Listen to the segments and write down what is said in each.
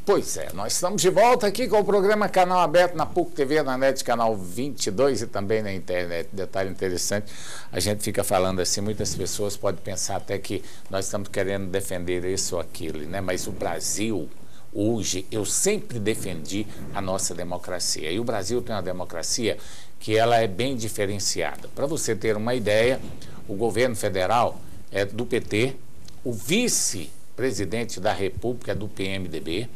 Pois é, nós estamos de volta aqui com o programa Canal Aberto na PUC TV, na NET Canal 22 e também na internet. Detalhe interessante, a gente fica falando assim, muitas pessoas podem pensar até que nós estamos querendo defender isso ou aquilo, né? Mas o Brasil, hoje, eu sempre defendi a nossa democracia. E o Brasil tem uma democracia que ela é bem diferenciada. Para você ter uma ideia, o governo federal é do PT, o vice-presidente da República é do PMDB.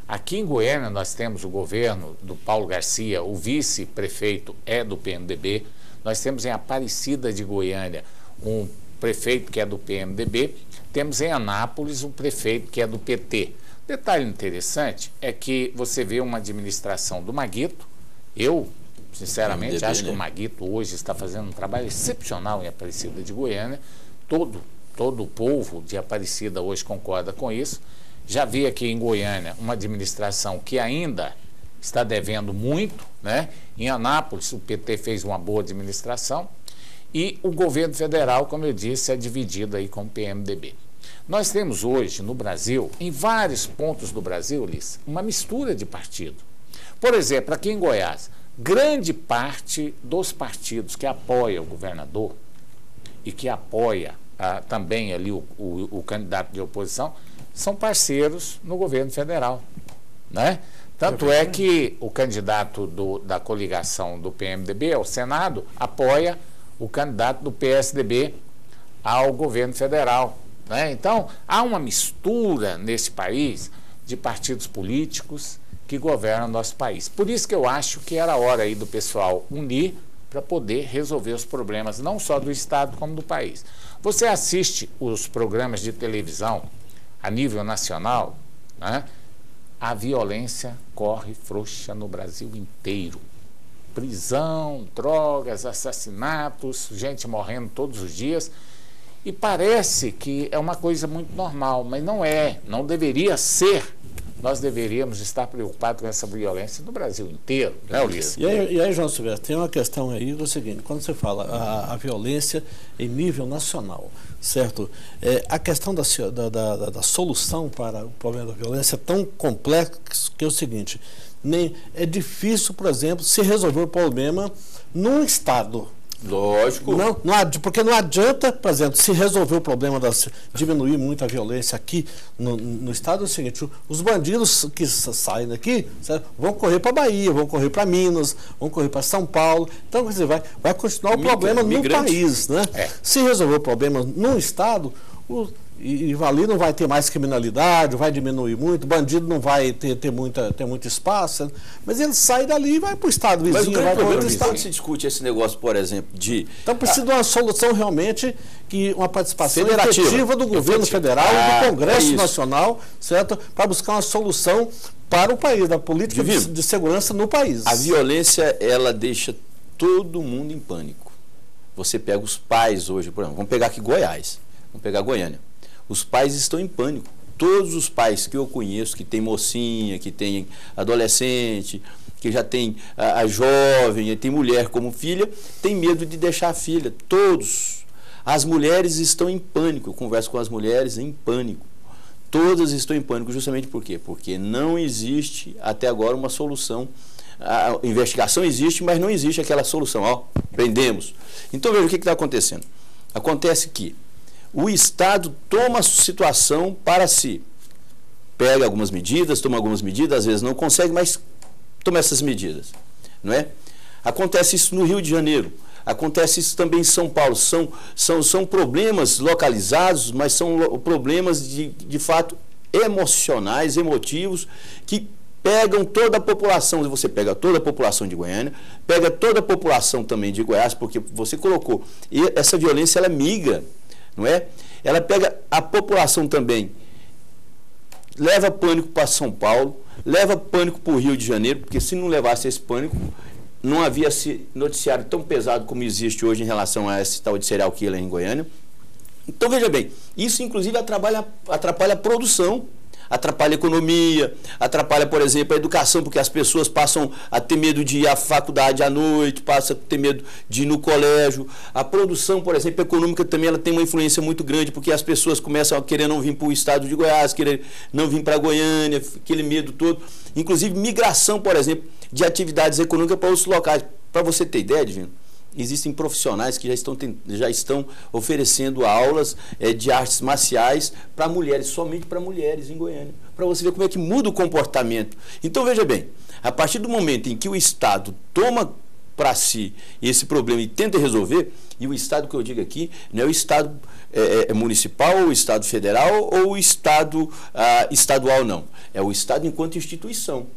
Aqui em Goiânia nós temos o governo do Paulo Garcia, o vice-prefeito é do PMDB. Nós temos em Aparecida de Goiânia um prefeito que é do PMDB. Temos em Anápolis um prefeito que é do PT. Detalhe interessante é que você vê uma administração do Maguito. Eu, sinceramente, PMDB, acho que o Maguito hoje está fazendo um trabalho excepcional em Aparecida de Goiânia. Todo o povo de Aparecida hoje concorda com isso. Já vi aqui em Goiânia uma administração que ainda está devendo muito, né? Em Anápolis o PT fez uma boa administração e o governo federal, como eu disse, é dividido aí com o PMDB. Nós temos hoje no Brasil, em vários pontos do Brasil, Ulisses, uma mistura de partido. Por exemplo, aqui em Goiás, grande parte dos partidos que apoia o governador e que apoia também ali o candidato de oposição, são parceiros no governo federal, né? Tanto é que o candidato da coligação do PMDB ao Senado apoia o candidato do PSDB ao governo federal, né? Então, há uma mistura nesse país de partidos políticos que governam o nosso país. Por isso que eu acho que era hora aí do pessoal unir para poder resolver os problemas, não só do Estado como do país. Você assiste os programas de televisão a nível nacional, né? A violência corre frouxa no Brasil inteiro. Prisão, drogas, assassinatos, gente morrendo todos os dias. E parece que é uma coisa muito normal, mas não é, não deveria ser. Nós deveríamos estar preocupados com essa violência no Brasil inteiro, né, Ulisses? E aí, João Silvestre, tem uma questão aí, é o seguinte, quando você fala a violência em nível nacional, certo? A questão da solução para o problema da violência é tão complexo que é o seguinte, é difícil, por exemplo, se resolver o problema num estado. Lógico. Porque não adianta, por exemplo, se resolver o problema, diminuir muito a violência aqui no estado, é o seguinte, os bandidos que saem daqui, certo, vão correr para Bahia, vão correr para Minas, vão correr para São Paulo. Então, quer dizer, vai continuar o problema no país, né? Se resolver o problema num estado, e ali não vai ter mais criminalidade, vai diminuir muito, o bandido não vai ter muito espaço, mas ele sai dali e vai para o estado vizinho. Mas o grande problema é quando se discute esse negócio, por exemplo, de... Então precisa de uma solução realmente, uma participação efetiva do governo federal e do Congresso Nacional, certo? Para buscar uma solução para o país, da política de segurança no país. A violência, ela deixa todo mundo em pânico. Você pega os pais hoje, por exemplo, vamos pegar aqui Goiás, vamos pegar Goiânia. Os pais estão em pânico. Todos os pais que eu conheço, que tem mocinha, que tem adolescente, que já tem a jovem, tem mulher como filha, tem medo de deixar a filha. Todos. As mulheres estão em pânico. Eu converso com as mulheres em pânico. Todas estão em pânico justamente por quê? Porque não existe até agora uma solução. A investigação existe, mas não existe aquela solução. Ó, prendemos. Então veja o que está acontecendo. Acontece que o Estado toma a situação para si. Pega algumas medidas, toma algumas medidas, às vezes não consegue, mas toma essas medidas. Não é? Acontece isso no Rio de Janeiro, acontece isso também em São Paulo. São problemas localizados, mas são problemas de fato emocionais, emotivos, que pegam toda a população. Você pega toda a população de Goiânia, pega toda a população também de Goiás, porque você colocou, e essa violência ela migra, não é? Ela pega a população também, leva pânico para São Paulo, leva pânico para o Rio de Janeiro, porque se não levasse esse pânico, não havia noticiário tão pesado como existe hoje em relação a esse tal de serial killer em Goiânia. Então, veja bem, isso inclusive atrapalha a produção. atrapalha a economia, atrapalha, por exemplo, a educação, porque as pessoas passam a ter medo de ir à faculdade à noite, passam a ter medo de ir no colégio. A produção, por exemplo, econômica também ela tem uma influência muito grande, porque as pessoas começam a querer não vir para o estado de Goiás, querer não vir para Goiânia, aquele medo todo. Inclusive, migração, por exemplo, de atividades econômicas para outros locais. Para você ter ideia, Divino, existem profissionais que já estão oferecendo aulas de artes marciais para mulheres, somente para mulheres em Goiânia, para você ver como é que muda o comportamento. Então, veja bem, a partir do momento em que o Estado toma para si esse problema e tenta resolver, e o Estado que eu digo aqui não é o Estado municipal, ou o Estado federal, ou o Estado estadual, não. É o Estado enquanto instituição.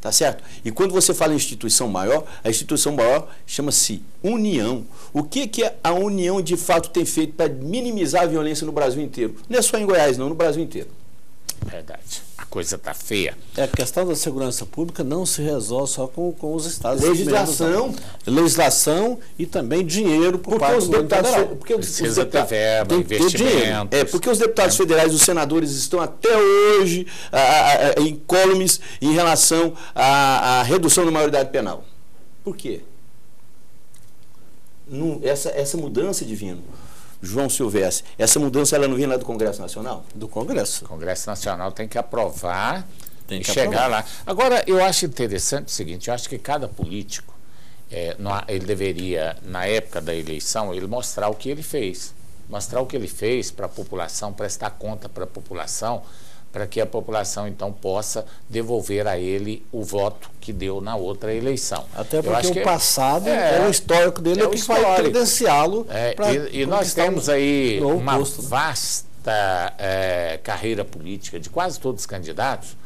Tá certo? E quando você fala em instituição maior, a instituição maior chama-se União. O que a União de fato tem feito para minimizar a violência no Brasil inteiro? Não é só em Goiás, não, no Brasil inteiro. Verdade. A coisa está feia. A questão da segurança pública não se resolve só com os estados. Legislação e também dinheiro por parte do governo federal. Precisa ter verba, investimento. Porque os deputados federais e os senadores estão até hoje incólumes em relação à redução da maioridade penal. Por quê? Essa mudança, Divino, João Silvestre, essa mudança ela não vem lá do Congresso Nacional? Do Congresso. O Congresso Nacional tem que aprovar e chegar lá. Agora, eu acho interessante o seguinte, eu acho que cada político, ele deveria, na época da eleição, ele mostrar o que ele fez. Mostrar o que ele fez para a população, prestar conta para a população, para que a população, então, possa devolver a ele o voto que deu na outra eleição. Até porque o passado o histórico dele é o que vai credenciá-lo. E nós temos aí uma vasta carreira política de quase todos os candidatos.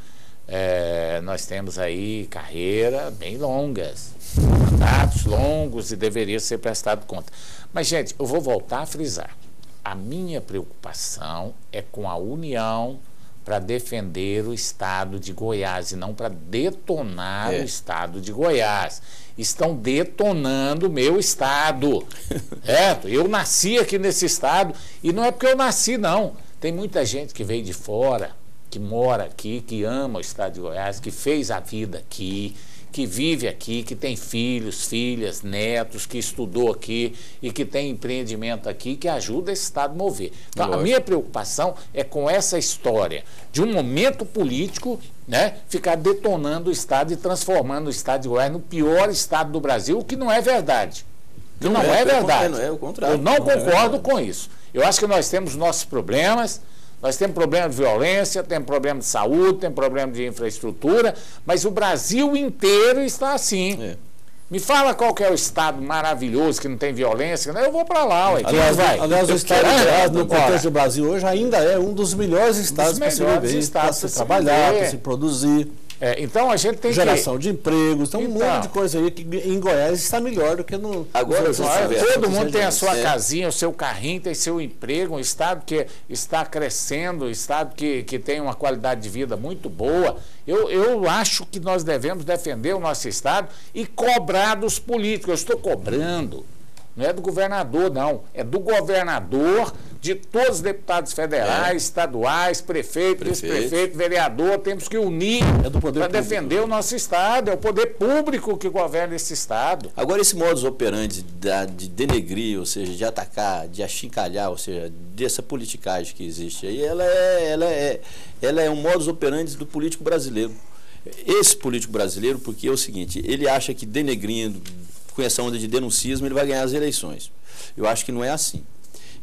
Nós temos aí carreira bem longas, mandatos longos e deveria ser prestado conta. Mas, gente, eu vou voltar a frisar. A minha preocupação é com a união para defender o estado de Goiás e não para detonar o estado de Goiás. Estão detonando o meu estado. Eu nasci aqui nesse estado e não é porque eu nasci, não. Tem muita gente que veio de fora, que mora aqui, que ama o estado de Goiás, que fez a vida aqui, que vive aqui, que tem filhos, filhas, netos, que estudou aqui e que tem empreendimento aqui, que ajuda esse estado a mover. Então, a minha preocupação é com essa história de um momento político, ficar detonando o estado e transformando o estado de Goiás no pior estado do Brasil, o que não é verdade. Não é verdade. Não é o contrário. Eu não concordo com isso. Eu acho que nós temos nossos problemas. Nós temos problema de violência, temos problema de saúde, temos problema de infraestrutura, mas o Brasil inteiro está assim. Me fala qual que é o estado maravilhoso que não tem violência, eu vou para lá. Aliás, o estado de Goiás, no contexto do Brasil hoje, ainda é um dos melhores estados para se viver, para se trabalhar, para se produzir. Então a gente tem geração de empregos, tem um monte de coisa aí que em Goiás está melhor do que no... Agora, todo mundo tem a sua casinha, o seu carrinho, tem seu emprego, um estado que está crescendo, um estado que tem uma qualidade de vida muito boa. Eu acho que nós devemos defender o nosso estado e cobrar dos políticos. Eu estou cobrando, não é do governador, não, é do governador, de todos os deputados federais, estaduais, prefeito, vice-prefeito, vereador, temos que unir para defender o nosso estado, é o poder público que governa esse estado. Agora, esse modus operandi de denegrir, ou seja, de atacar, de achincalhar, ou seja, dessa politicagem que existe aí, ela é um modus operandi do político brasileiro. Esse político brasileiro, porque é o seguinte, ele acha que denegrindo, com essa onda de denuncismo, ele vai ganhar as eleições. Eu acho que não é assim.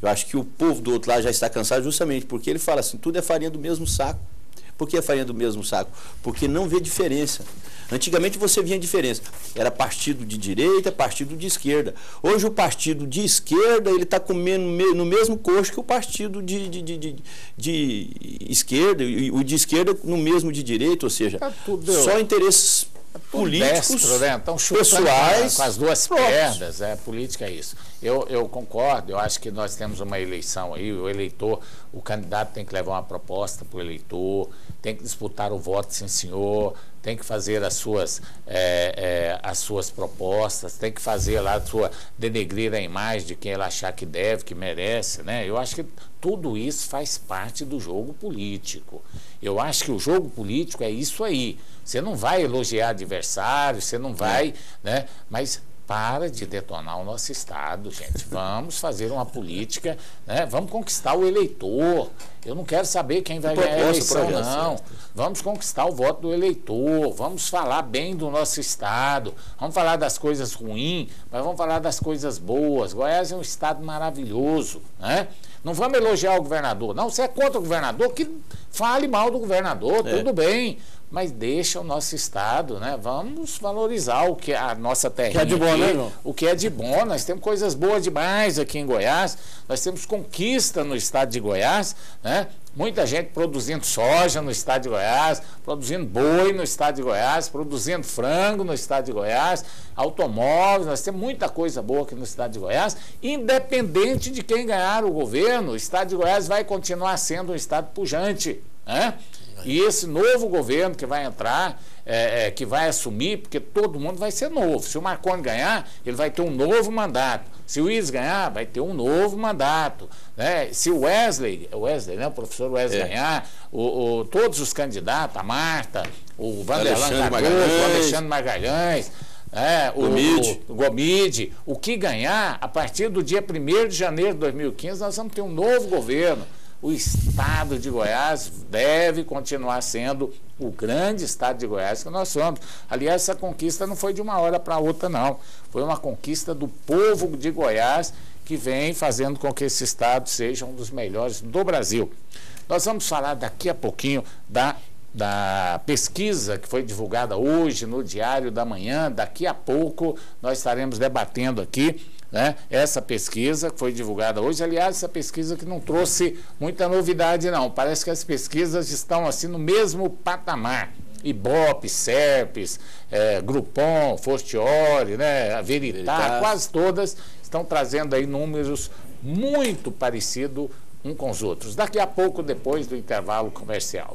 Eu acho que o povo do outro lado já está cansado justamente porque ele fala assim, tudo é farinha do mesmo saco. Por que é farinha do mesmo saco? Porque não vê diferença. Antigamente você via diferença. Era partido de direita, partido de esquerda. Hoje o partido de esquerda ele está comendo no mesmo coxo que o partido de esquerda, e o de esquerda no mesmo de direita, ou seja, só interesses políticos, estão pessoais, com as duas pernas, política é isso. Eu concordo, eu acho que nós temos uma eleição aí, o candidato tem que levar uma proposta para o eleitor, tem que disputar o voto, sim senhor, tem que fazer as suas propostas, tem que fazer lá denegrir a imagem de quem ele achar que deve, que merece, né? Eu acho que tudo isso faz parte do jogo político. Eu acho que o jogo político é isso aí. Você não vai elogiar adversário, você não vai, né? Mas para de detonar o nosso Estado, gente. Vamos fazer uma política, né? Vamos conquistar o eleitor. Eu não quero saber quem vai ganhar a eleição, não. Vamos conquistar o voto do eleitor. Vamos falar bem do nosso Estado. Vamos falar das coisas ruins, mas vamos falar das coisas boas. Goiás é um Estado maravilhoso, né? Não vamos elogiar o governador. Não, você é contra o governador, que fale mal do governador, tudo bem. Mas deixa o nosso Estado, né? Vamos valorizar o que a nossa terra. Que é de bom, né, irmão? O que é de bom. Nós temos coisas boas demais aqui em Goiás. Nós temos conquista no estado de Goiás, né? Muita gente produzindo soja no estado de Goiás, produzindo boi no estado de Goiás, produzindo frango no estado de Goiás, automóveis. Nós temos muita coisa boa aqui no estado de Goiás. Independente de quem ganhar o governo, o estado de Goiás vai continuar sendo um estado pujante, né? E esse novo governo que vai entrar, que vai assumir, porque todo mundo vai ser novo. Se o Marconi ganhar, ele vai ter um novo mandato. Se o Willis ganhar, vai ter um novo mandato, né? Se o Wesley, né, o professor Wesley ganhar, todos os candidatos, a Marta, o Vanderlan Cardoso, o Alexandre Magalhães, o Gomide, o que ganhar, a partir do dia 1º de janeiro de 2015, nós vamos ter um novo governo. O estado de Goiás deve continuar sendo o grande estado de Goiás que nós somos. Aliás, essa conquista não foi de uma hora para outra, não. Foi uma conquista do povo de Goiás que vem fazendo com que esse estado seja um dos melhores do Brasil. Nós vamos falar daqui a pouquinho da pesquisa que foi divulgada hoje no Diário da Manhã. Daqui a pouco nós estaremos debatendo aqui, né, essa pesquisa que foi divulgada hoje. Aliás, essa pesquisa que não trouxe muita novidade, não. Parece que as pesquisas estão assim no mesmo patamar. Ibope, Serpes, Groupon, Fortiori, né, a Veritas, quase todas estão trazendo aí números muito parecidos um com os outros. Daqui a pouco, depois do intervalo comercial.